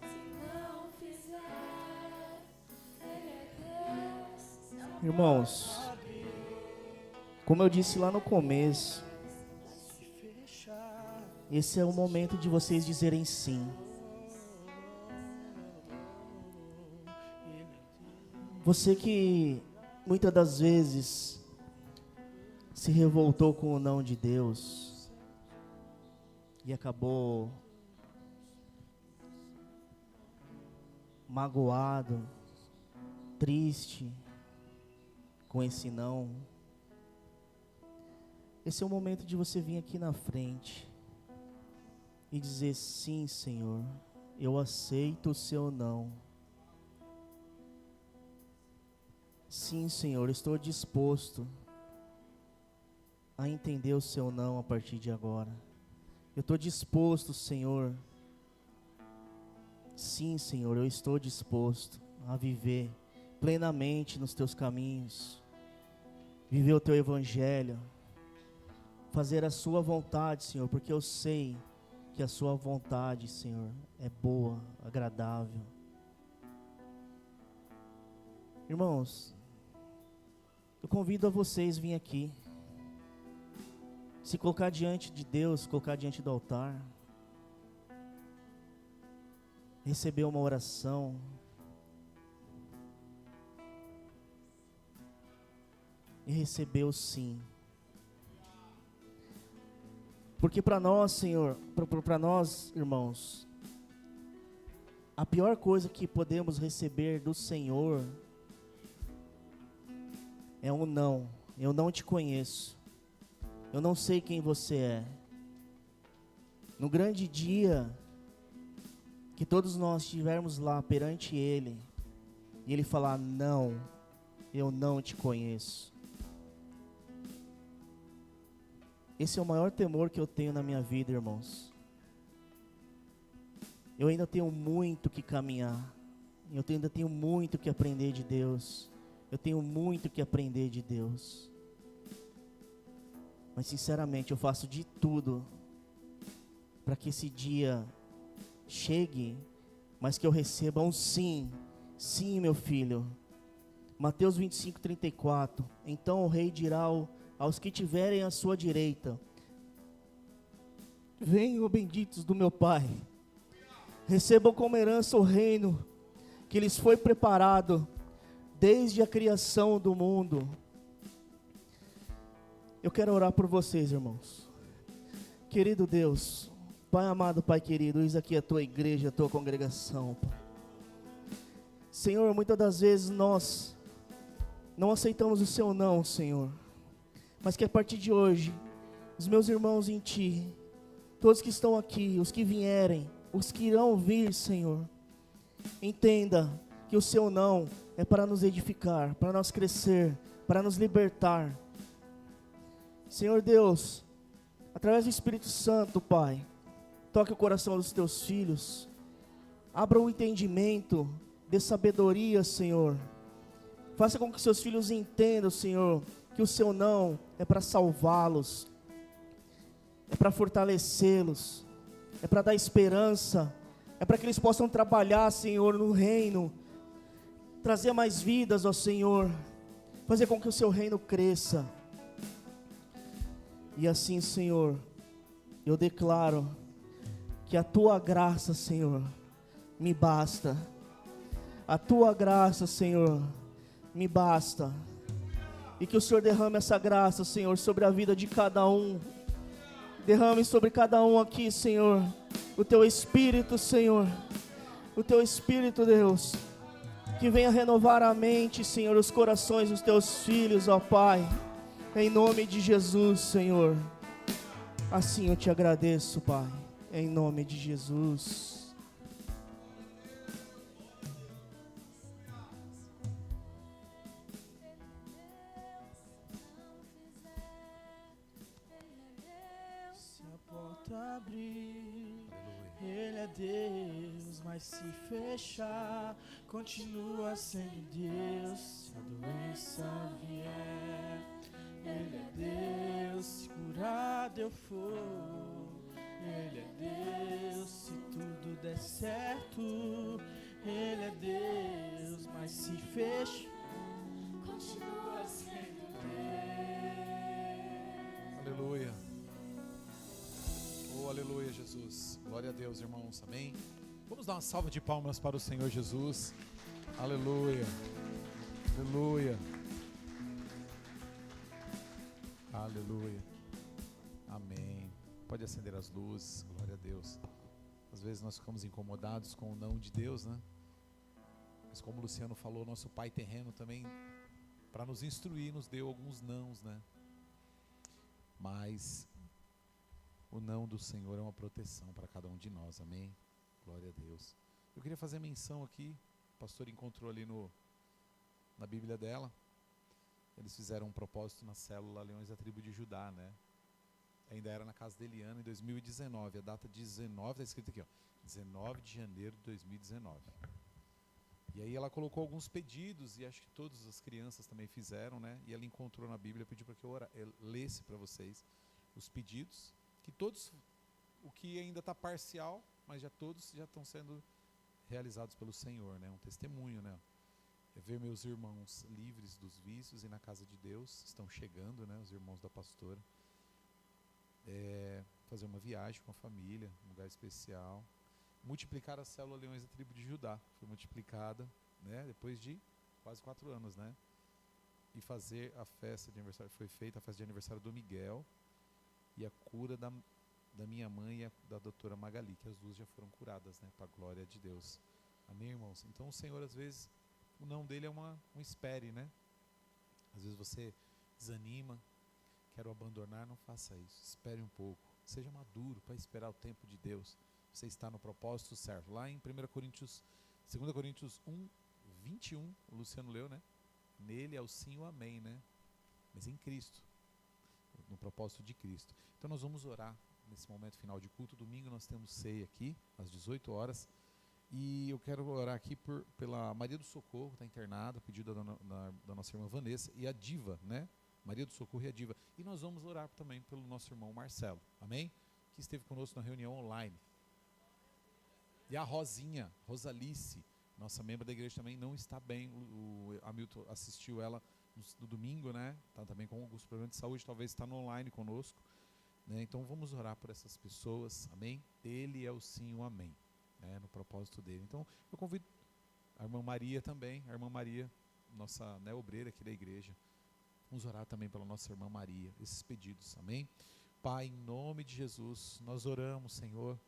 Irmãos, como eu disse lá no começo, esse é o momento de vocês dizerem sim. Você que muitas das vezes se revoltou com o não de Deus e acabou magoado, triste com esse não. Esse é o momento de você vir aqui na frente e dizer: sim, Senhor, eu aceito o seu não. Sim, Senhor, estou disposto a entender o seu não a partir de agora. Eu estou disposto, Senhor. Sim, Senhor, eu estou disposto a viver plenamente nos teus caminhos, viver o teu evangelho, fazer a sua vontade, Senhor, porque eu sei que a sua vontade, Senhor, é boa, agradável. Irmãos, eu convido a vocês a vir aqui, se colocar diante de Deus, colocar diante do altar, receber uma oração, e receber o sim. Porque para nós, Senhor, para nós, irmãos, a pior coisa que podemos receber do Senhor é um não. Eu não te conheço. Eu não sei quem você é. No grande dia que todos nós estivermos lá perante Ele, e Ele falar: não, eu não te conheço. Esse é o maior temor que eu tenho na minha vida, irmãos. Eu ainda tenho muito que caminhar. Eu ainda tenho muito que aprender de Deus. Eu tenho muito que aprender de Deus. Mas sinceramente eu faço de tudo para que esse dia chegue, mas que eu receba um sim Sim, meu filho. Mateus 25:34. Então o rei dirá aos que tiverem à sua direita: venham, benditos do meu Pai, recebam como herança o reino que lhes foi preparado desde a criação do mundo. Eu quero orar por vocês, irmãos. Querido Deus, Pai amado, Pai querido, eis aqui a tua igreja, a tua congregação, Pai. Senhor, muitas das vezes nós não aceitamos o seu não, Senhor, mas que a partir de hoje, os meus irmãos em Ti, todos que estão aqui, os que vierem, os que irão vir, Senhor, entenda que o seu não é para nos edificar, para nós crescer, para nos libertar. Senhor Deus, através do Espírito Santo, Pai, toque o coração dos teus filhos, abra o entendimento, dê sabedoria, Senhor. Faça com que seus filhos entendam, Senhor, que o seu não é para salvá-los, é para fortalecê-los, é para dar esperança, é para que eles possam trabalhar, Senhor, no reino, trazer mais vidas, ó Senhor, fazer com que o seu reino cresça. E assim, Senhor, eu declaro que a tua graça, Senhor, me basta. A tua graça, Senhor, me basta. E que o Senhor derrame essa graça, Senhor, sobre a vida de cada um. Derrame sobre cada um aqui, Senhor, o teu Espírito, Senhor. O teu Espírito, Deus, que venha renovar a mente, Senhor, os corações dos teus filhos, ó Pai. Em nome de Jesus, Senhor. Assim eu te agradeço, Pai. Em nome de Jesus. Se a porta abrir, Ele é Deus, mas se fechar, continua sendo Deus. Se a doença vier, Ele é Deus. Se curado eu for, Ele é Deus. Se tudo der certo, Ele é Deus, mas se fecha, continua sendo Deus. Aleluia. Oh, aleluia, Jesus. Glória a Deus, irmãos. Amém. Vamos dar uma salva de palmas para o Senhor Jesus. Aleluia. Aleluia. Aleluia. Amém. Pode acender as luzes. Glória a Deus. Às vezes nós ficamos incomodados com o não de Deus, né? Mas como o Luciano falou, nosso Pai terreno também, para nos instruir, nos deu alguns nãos, né? Mas o não do Senhor é uma proteção para cada um de nós, amém? Glória a Deus. Eu queria fazer menção aqui, o pastor encontrou ali na Bíblia dela, eles fizeram um propósito na célula Leões da Tribo de Judá, né? Ainda era na casa de Eliana em 2019, a data 19, está escrito aqui, ó, 19 de janeiro de 2019. E aí ela colocou alguns pedidos, e acho que todas as crianças também fizeram, né? E ela encontrou na Bíblia, pediu para que eu lesse para vocês os pedidos, que todos, o que ainda está parcial, mas todos já estão sendo realizados pelo Senhor, né? Um testemunho, né? É ver meus irmãos livres dos vícios e na casa de Deus, estão chegando, né? Os irmãos da pastora. Fazer uma viagem com a família, um lugar especial. Multiplicar a célula Leões da Tribo de Judá, foi multiplicada, né? Depois de quase 4 anos, né? E fazer a festa de aniversário, foi feita a festa de aniversário do Miguel, e a cura da minha mãe e da doutora Magali, que as duas já foram curadas, né, para a glória de Deus. Amém, irmãos? Então o Senhor, às vezes, o não dele é um espere, né? Às vezes você desanima, quero abandonar, não faça isso, espere um pouco, seja maduro para esperar o tempo de Deus. Você está no propósito certo. Lá em 2 Coríntios 1, 21, o Luciano leu, né? Nele é o sim e o amém, né? Mas em Cristo, no propósito de Cristo. Então nós vamos orar nesse momento final de culto. Domingo nós temos ceia aqui, às 18 horas. E eu quero orar aqui pela Maria do Socorro, está internada, pedido da nossa irmã Vanessa, e a Diva, né? Maria do Socorro e a Diva. E nós vamos orar também pelo nosso irmão Marcelo, amém? Que esteve conosco na reunião online. E a Rosinha, Rosalice, Nossa membro da igreja também não está bem. O Hamilton assistiu ela no domingo, né? Está também com alguns problemas de saúde, talvez está no online conosco, né? Então vamos orar por essas pessoas, amém? Ele é o sim, o amém, né? No propósito dele. Então eu convido a irmã Maria também, a irmã Maria, nossa, né, obreira aqui da igreja. Vamos orar também pela nossa irmã Maria, esses pedidos, amém? Pai, em nome de Jesus, nós oramos, Senhor,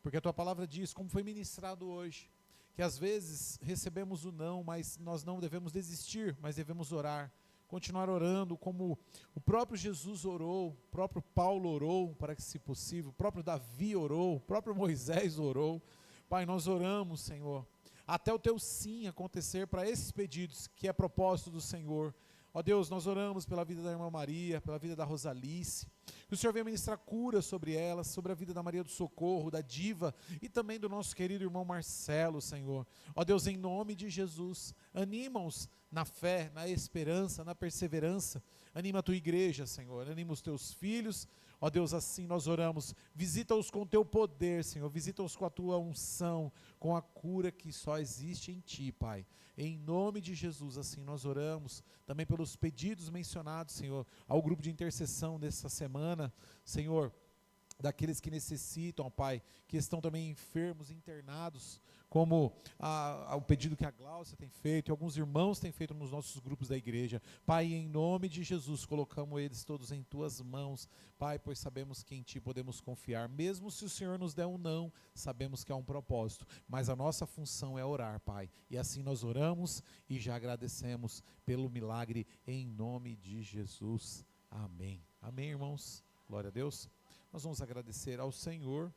porque a Tua palavra diz, como foi ministrado hoje, que às vezes recebemos o não, mas nós não devemos desistir, mas devemos orar, continuar orando, como o próprio Jesus orou, o próprio Paulo orou, para que, se possível, o próprio Davi orou, o próprio Moisés orou. Pai, nós oramos, Senhor, até o Teu sim acontecer para esses pedidos, que é propósito do Senhor. Ó Deus, nós oramos pela vida da irmã Maria, pela vida da Rosalice, que o Senhor venha ministrar cura sobre elas, sobre a vida da Maria do Socorro, da Diva e também do nosso querido irmão Marcelo, Senhor. Ó Deus, em nome de Jesus, anima-os na fé, na esperança, na perseverança. Anima a Tua igreja, Senhor, anima os Teus filhos. Ó Deus, assim nós oramos, visita-os com o Teu poder, Senhor, visita-os com a Tua unção, com a cura que só existe em Ti, Pai. Em nome de Jesus, assim nós oramos, também pelos pedidos mencionados, Senhor, ao grupo de intercessão dessa semana, Senhor, daqueles que necessitam, Pai, que estão também enfermos, internados, como o pedido que a Gláucia tem feito, e alguns irmãos têm feito nos nossos grupos da igreja. Pai, em nome de Jesus, colocamos eles todos em Tuas mãos, Pai, pois sabemos que em Ti podemos confiar, mesmo se o Senhor nos der um não, sabemos que há um propósito, mas a nossa função é orar, Pai, e assim nós oramos e já agradecemos pelo milagre, em nome de Jesus, amém. Amém, irmãos, glória a Deus. Nós vamos agradecer ao Senhor,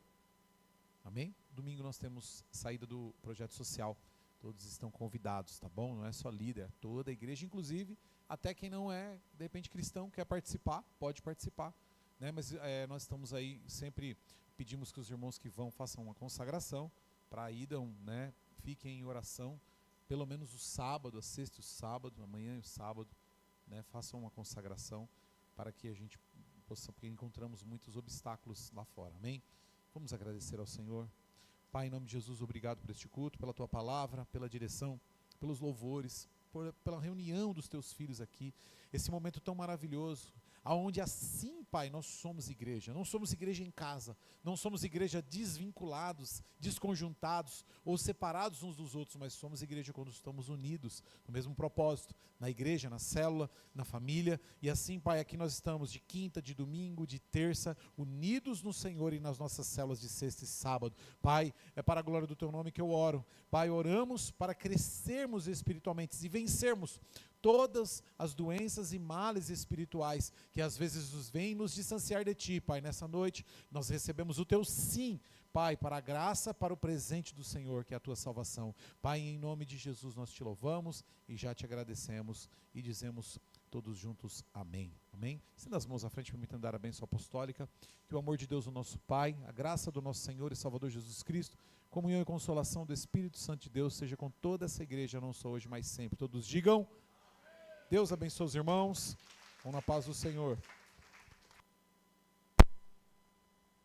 amém? Domingo nós temos saída do projeto social, todos estão convidados, tá bom? Não é só líder, é toda a igreja, inclusive até quem não é, de repente, cristão, quer participar, pode participar, né? Mas nós estamos aí, sempre pedimos que os irmãos que vão façam uma consagração, para a ida, né? Fiquem em oração, pelo menos o sábado, a sexta e o sábado, amanhã e o sábado, né? Façam uma consagração, para que a gente possa, porque encontramos muitos obstáculos lá fora, amém? Vamos agradecer ao Senhor. Pai, em nome de Jesus, obrigado por este culto, pela Tua palavra, pela direção, pelos louvores, pela reunião dos Teus filhos aqui, esse momento tão maravilhoso, aonde assim, Pai, nós somos igreja, não somos igreja em casa, não somos igreja desvinculados, desconjuntados ou separados uns dos outros, mas somos igreja quando estamos unidos no mesmo propósito, na igreja, na célula, na família, e assim, Pai, aqui nós estamos de quinta, de domingo, de terça, unidos no Senhor e nas nossas células de sexta e sábado. Pai, é para a glória do Teu nome que eu oro. Pai, oramos para crescermos espiritualmente e vencermos todas as doenças e males espirituais que às vezes nos vêm nos distanciar de Ti, Pai. Nessa noite nós recebemos o Teu sim, Pai, para a graça, para o presente do Senhor, que é a Tua salvação. Pai, em nome de Jesus nós Te louvamos e já Te agradecemos e dizemos todos juntos amém. Amém? Estenda as mãos à frente, permitando dar a bênção apostólica, que o amor de Deus, o nosso Pai, a graça do nosso Senhor e Salvador Jesus Cristo, comunhão e consolação do Espírito Santo de Deus, seja com toda essa igreja, não só hoje, mas sempre. Todos digam: Deus abençoe os irmãos, vão na paz do Senhor.